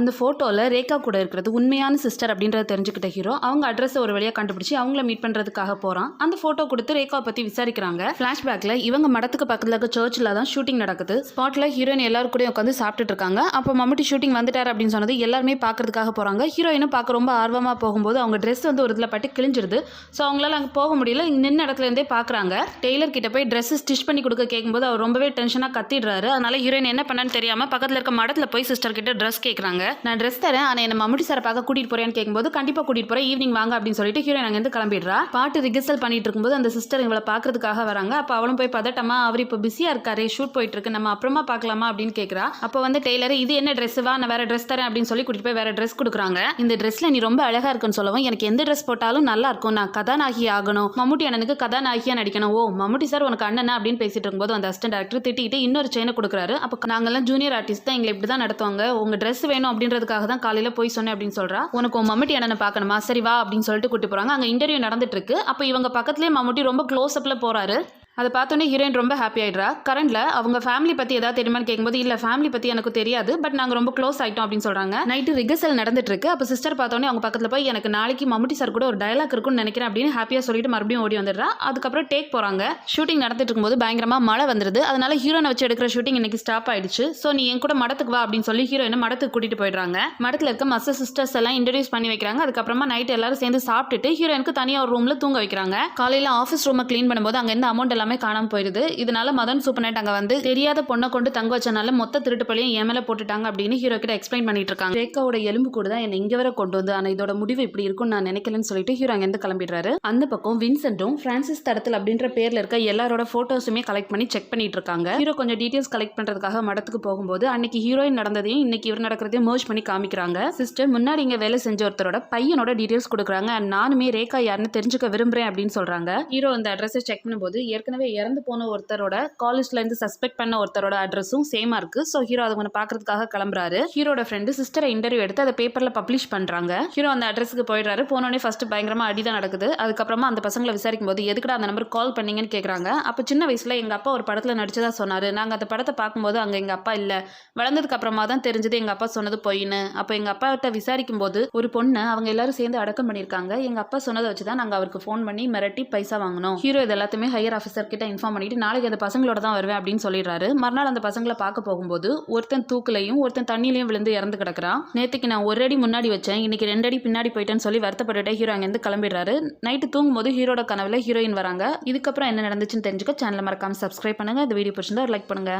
அந்த ஃபோட்டோவில் ரேகா கூட இருக்கிறது உண்மையான சிஸ்டர் அப்படின்றத தெரிஞ்சுக்கிட்ட ஹீரோ அவங்க அட்ரஸை ஒரு வழியாக கண்டுபிடிச்சி அவங்கள மீட் பண்ணுறதுக்காக போகிறான். அந்த ஃபோட்டோ கொடுத்து ரேகாவை பற்றி விசாரிக்கிறாங்க. ஃப்ளாஷ்பேக்கில் இவங்க மடத்துக்கு பக்கத்தில் இருக்க சர்ச்சில் தான் ஷூட்டிங் நடக்குது. ஸ்பாட்டில் ஹீரோயின் எல்லாரும் கூட உட்காந்து சாப்பிட்டுட்டு இருக்காங்க. அப்போ மம்முட்டி ஷூட்டிங் வந்துட்டார் அப்படின்னு சொன்னது எல்லாருமே பார்க்கறதுக்காக போகிறாங்க. ஹீரோயினும் பார்க்க ரொம்ப ஆர்வமாக போகும்போது அவங்க ட்ரெஸ் வந்து ஒரு இதில் பட்டு கிழிஞ்சிருது. ஸோ அவங்களால அங்கே போக முடியல. நின்ன இடத்துலேருந்தே பார்க்குறாங்க. டெய்லர் கிட்ட போய் ட்ரெஸ் ஸ்டிச் பண்ணி கொடுக்க கேட்கும்போது அவர் ரொம்பவே டென்ஷனாக கத்திடுறாரு. அதனால ஹீரோயின் என்ன பண்ணான்னு தெரியாமல் பக்கத்தில் இருக்க மடத்தில் போய் சிஸ்டர் கிட்ட ட்ரெஸ் கேட்குறாங்க. நான் ட்ரெஸ் தரேன், ஆனால் என்ன மம்முட்டி சாரை பார்க்க கூட்டிட்டு போறேன்னு கேட்கும்போது கண்டிப்பாக கூட்டிட்டு போறேன், ஈவினிங் வாங்க அப்படின்னு சொல்லிட்டு ஹீரோயின் அங்கேருந்து கிளம்பிடுறா. பாட்டு ரிகர்சல் பண்ணிட்டு இருக்கும்போது அந்த சிஸ்டர் இவளை பார்க்கறதுக்காக வராங்க. அப்போ அவளும் போய் பதட்டமா அவர் இப்போ பிஸியா இருக்காரு, ஷூட் போயிட்டு இருக்கு, நம்ம அப்புறமா பார்க்கலாமா அப்படின்னு கேட்குறா. அப்போ வந்து டெய்லர் இது என்ன ட்ரெஸ், வா நான் வேற ட்ரெஸ் தரேன் அப்படின்னு சொல்லி கூட்டிட்டு போய் வேற ட்ரெஸ் கொடுக்குறாங்க. இந்த ட்ரெஸ்ல நீ ரொம்ப அழகா இருக்குன்னு சொல்லவும் எனக்கு எந்த ட்ரெஸ் போட்டாலும் நல்லா இருக்கும், நான் கதாநாயகி ஆகணும், மம்முட்டி அண்ணனுக்கு கதாநாயகியா நடிக்கணும், ஓ மம்முட்டி சார் உனக்கு அண்ணனா அப்படின்னு பேசிட்டு இருக்கும்போது அந்த அசிஸ்டன்ட் டைரக்டர் திட்டிட்டு இன்னொரு செயினை கொடுக்குறாரு. அப்போ நாங்கெல்லாம் ஜூனியர் ஆர்டிஸ்ட் தான், எங்களை இப்படி தான் நடத்துவாங்க, உங்க ட்ரெஸ் வேணும் அப்படின்றதுக்காக தான் காலையில போய் சொன்னேன் அப்படின்னு சொல்றா. உனக்கு உன் மம்முட்டி அண்ணனை பார்க்கணுமா, சரி வா அப்படின்னு சொல்லிட்டு கூட்டி போறாங்க. அங்க இன்டர்வியூ நடந்துட்டு இருக்கு. அப்போ இவங்க பக்கத்துலேயே மம்முட்டி ரொம்ப க்ளோஸ் அப்ல போறாரு. அதை பார்த்தோன்னே ஹீரோயின் ரொம்ப ஹாப்பி ஆகிடுறா. கரண்ட்ல அவங்க ஃபேமிலி பற்றி ஏதாவது தெரியுமான்னு கேட்கும்போது இல்லை ஃபேமிலி பற்றி எனக்கு தெரியாது, பட் நாங்கள் ரொம்ப க்ளோஸ் ஆகிட்டோம் அப்படின்னு சொல்கிறாங்க. நைட்டு ரிகர்சல் நடந்துட்டு இருக்கு. அப்போ சிஸ்டர் பார்த்தோன்னே அவங்க பக்கத்தில் போய் எனக்கு நாளைக்கு மம்முட்டி சார் கூட ஒரு டயலாக் இருக்குன்னு நினைக்கிறேன் அப்படின்னு ஹாப்பியாக சொல்லிட்டு மறுபடியும் ஓடி வந்துடுறா. அதுக்கப்புறம் டேக் போகிறாங்க. ஷூட்டிங் நடந்துட்டு இருக்கும்போது பயங்கரமாக மழை வந்துடுது. அதனால ஹீரோனை வச்சு எடுக்கிற ஷூட்டிங் இன்னைக்கு ஸ்டாப் ஆயிடுச்சு. ஸோ நீ என் கூட மடத்துக்கு வா அப்படின்னு சொல்லி ஹீரோயினை மடத்துக்கு கூட்டிட்டு போயிடுறாங்க. மடத்தில் இருக்க மற்ற சிஸ்டர்ஸ் எல்லாம் இன்ட்ரடியூஸ் பண்ணி வைக்கிறாங்க. அதுக்கப்புறமா நைட் எல்லாரும் சேர்ந்து சாப்பிட்டுட்டு ஹீரோயினுக்கு தனியாக ஒரு ரூமில் தூங்க வைக்கிறாங்க. காலையில் ஆஃபீஸ் ரூமை க்ளீன் பண்ணும்போது அங்கே இருந்து அமௌண்ட் எல்லாமே காணாமல் போயிடுது. இதனால மதன் சூப்பர் நைட் அங்க வந்து தெரியாத பொண்ணை கொண்டு தங்க வச்சனால மொத்த திருட்டு பழியும் என் மேல போட்டுட்டாங்க அப்படின்னு ஹீரோ கிட்ட எக்ஸ்பிளைன் பண்ணிட்டு இருக்காங்க. ரேகாவோட எலும்பு கூட தான் என்ன இங்க வர கொண்டு வந்து, ஆனா இதோட முடிவு இப்படி இருக்கும்னு நான் நினைக்கலன்னு சொல்லிட்டு ஹீரோ அங்க இருந்து கிளம்பிடுறாரு. அந்த பக்கம் வின்சென்ட்டும் பிரான்சிஸ் தடத்தில் அப்படின்ற பேர்ல இருக்க எல்லாரோட போட்டோஸுமே கலெக்ட் பண்ணி செக் பண்ணிட்டு இருக்காங்க. ஹீரோ கொஞ்சம் டீடைல்ஸ் கலெக்ட் பண்றதுக்காக மடத்துக்கு போகும்போது அன்னைக்கு ஹீரோயின் நடந்ததையும் இன்னைக்கு இவர் நடக்கிறதையும் மர்ஜ் பண்ணி காமிக்கிறாங்க. சிஸ்டர் முன்னாடி இங்க வேலை செஞ்ச ஒருத்தரோட பையனோட டீடைல்ஸ் கொடுக்குறாங்க. நானுமே ரேகா யாருன்னு தெரிஞ்சுக்க விரும்புறேன் அப்படின்னு சொல்றாங்க. ஹீரோ அந்த அட்ரஸை செக் பண்ணும்போது ஏற்கனவே இறந்து போன ஒருத்தரோட காலேஜ்ல இருந்து சஸ்பெக்ட் பண்ண ஒருத்தரோட அட்ரஸும் சேமா இருக்கு. ஸோ ஹீரோ அதை பார்க்கறதுக்காக கிளம்புறாரு. ஹீரோட ஃப்ரெண்டு சிஸ்டரை இன்டர்வியூ எடுத்து அதை பேப்பர்ல பப்ளிஷ் பண்றாங்க. ஹீரோ அந்த அட்ரஸுக்கு போயிடுறாரு. போனோடனே ஃபர்ஸ்ட் பயங்கரமா அடிதான் நடக்குது. அதுக்கப்புறமா அந்த பசங்களை விசாரிக்கும் போது எதுக்குடா அந்த நம்பர் கால் பண்ணீங்கன்னு கேட்கறாங்க. அப்போ சின்ன வயசுல எங்க அப்பா ஒரு படத்துல நடிச்சதா சொன்னாரு. நாங்க அந்த படத்தை பார்க்கும்போது அங்க எங்க அப்பா இல்ல, வளர்ந்ததுக்கு அப்புறமா தான் தெரிஞ்சது எங்க அப்பா சொன்னது பொய்ன்னு. அப்போ எங்க அப்பா கிட்ட விசாரிக்கும் போது ஒரு பொண்ணை அவங்க எல்லாரும் சேர்ந்து அடக்கம் பண்ணிருக்காங்க. எங்க அப்பா சொன்னதை வச்சுதான் நாங்க அவருக்கு ஃபோன் பண்ணி மிரட்டி பைசா வாங்கணும். ஹீரோ இது எல்லாத்தையுமே ஹையர் ஆஃபீஸர் கிட்ட இன்ஃபார்ம் பண்ணிட்டு நாளைக்கு அந்த பசங்களோட தான் வருவேன் அப்படின்னு சொல்லிடுறாரு. மறுநாள் அந்த பசங்களை பார்க்க போகும்போது ஒருத்தன் தூக்குலையும் ஒருத்தன் தண்ணியிலையும் விழுந்து இறந்து கிடக்குறான். நேற்றுக்கு நான் ஒரு அடி முன்னாடி வச்சேன், இன்னைக்கு 2 அடி பின்னாடி போயிட்டேன்னு சொல்லி வருத்தப்பட்டுட்டே ஹீரோ அங்கேருந்து கிளம்பிடுறாரு. நைட்டு தூங்கும்போது ஹீரோட கனவுல ஹீரோயின் வராங்க. இதுக்கப்புறம் என்ன நடந்துச்சுன்னு தெரிஞ்சுக்க சேனலை மறக்காம சப்ஸ்கிரைப் பண்ணுங்க. இந்த வீடியோ பிடிச்சிருந்தா லைக் பண்ணுங்க.